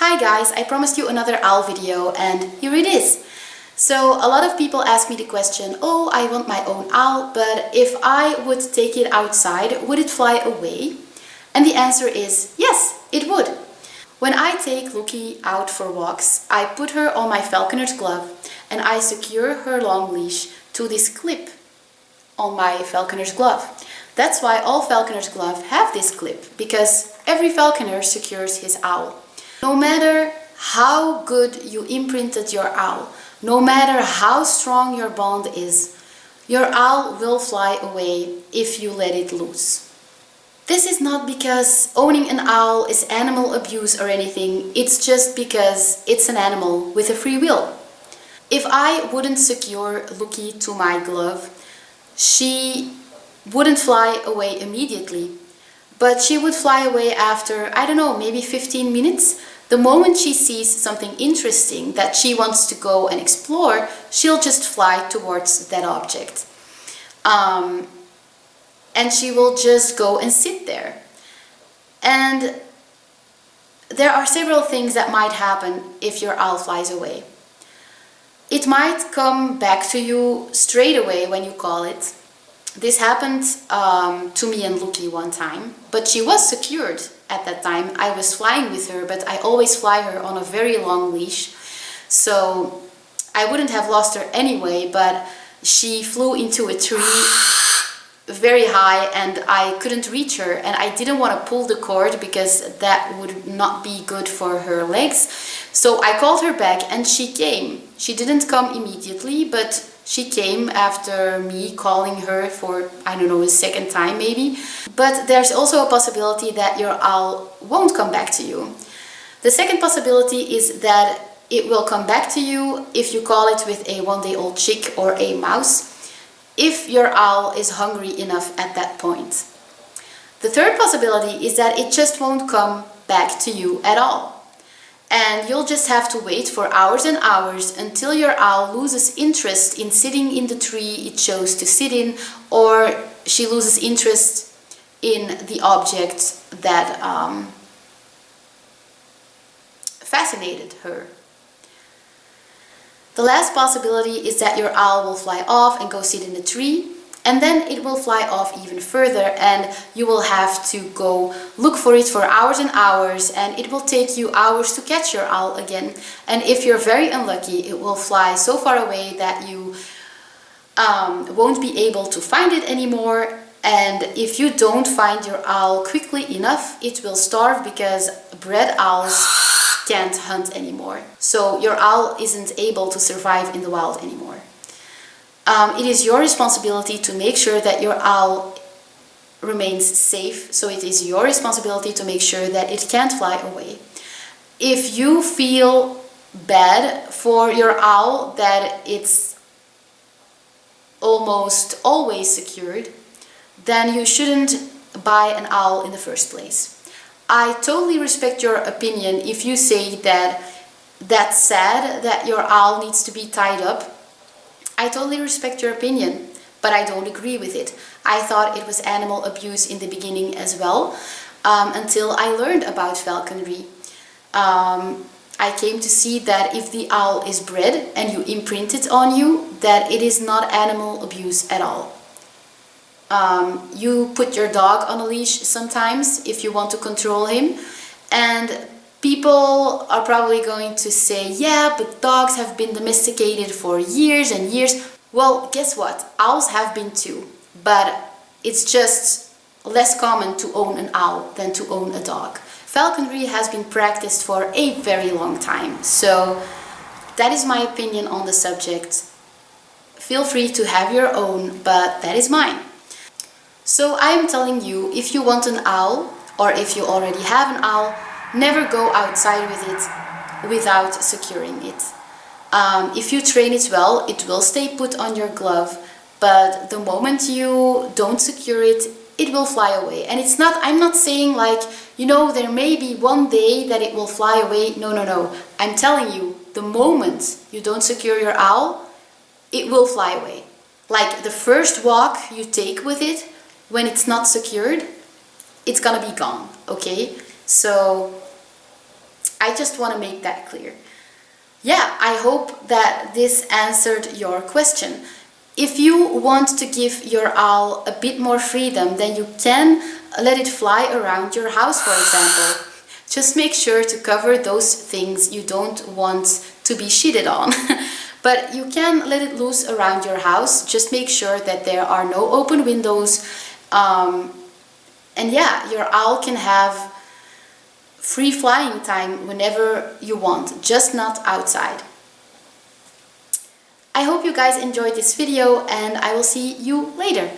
Hi guys, I promised you another owl video and here it is. So a lot of people ask me the question, oh, I want my own owl, but if I would take it outside, would it fly away? And the answer is yes, it would. When I take Loki out for walks, I put her on my falconer's glove and I secure her long leash to this clip on my falconer's glove. That's why all falconer's gloves have this clip, because every falconer secures his owl. No matter how good you imprinted your owl, no matter how strong your bond is, your owl will fly away if you let it loose. This is not because owning an owl is animal abuse or anything, it's just because it's an animal with a free will. If I wouldn't secure Loki to my glove, she wouldn't fly away immediately, but she would fly away after, I don't know, maybe 15 minutes. The moment she sees something interesting that she wants to go and explore, she'll just fly towards that object. And she will just go and sit there. And there are several things that might happen if your owl flies away. It might come back to you straight away when you call it. This happened to me and Loki one time, but she was secured at that time. I was flying with her, but I always fly her on a very long leash, so I wouldn't have lost her anyway, but she flew into a tree very high and I couldn't reach her, and I didn't want to pull the cord because that would not be good for her legs. So I called her back and she came. She didn't come immediately, but she came after me calling her for, I don't know, a second time maybe. But there's also a possibility that your owl won't come back to you. The second possibility is that it will come back to you if you call it with a one-day-old chick or a mouse, if your owl is hungry enough at that point. The third possibility is that it just won't come back to you at all. And you'll just have to wait for hours and hours until your owl loses interest in sitting in the tree it chose to sit in, or she loses interest in the object that fascinated her. The last possibility is that your owl will fly off and go sit in the tree, and then it will fly off even further and you will have to go look for it for hours and hours, and it will take you hours to catch your owl again. And if you're very unlucky, it will fly so far away that you won't be able to find it anymore. And if you don't find your owl quickly enough, it will starve because bred owls can't hunt anymore. So your owl isn't able to survive in the wild anymore. It is your responsibility to make sure that your owl remains safe, so it is your responsibility to make sure that it can't fly away. If you feel bad for your owl, that it's almost always secured, then you shouldn't buy an owl in the first place. I totally respect your opinion if you say that that's sad that your owl needs to be tied up. I totally respect your opinion, but I don't agree with it. I thought it was animal abuse in the beginning as well, until I learned about falconry. I came to see that if the owl is bred and you imprint it on you, that it is not animal abuse at all. You put your dog on a leash sometimes if you want to control him, and people are probably going to say, yeah, but dogs have been domesticated for years and years. Well, guess what? Owls have been too, but it's just less common to own an owl than to own a dog. Falconry has been practiced for a very long time, so that is my opinion on the subject. Feel free to have your own, but that is mine. So I am telling you, if you want an owl, or if you already have an owl, never go outside with it without securing it. If you train it well, it will stay put on your glove, but the moment you don't secure it, it will fly away. And it's not, I'm not saying like, you know, there may be one day that it will fly away. No, no, no. I'm telling you, the moment you don't secure your owl, it will fly away. Like the first walk you take with it, when it's not secured, it's gonna be gone, okay? So I just want to make that clear. Yeah, I hope that this answered your question. If you want to give your owl a bit more freedom, then you can let it fly around your house, for example. Just make sure to cover those things you don't want to be shitted on. But you can let it loose around your house. Just make sure that there are no open windows. And yeah, your owl can have free flying time whenever you want, just not outside. I hope you guys enjoyed this video, and I will see you later.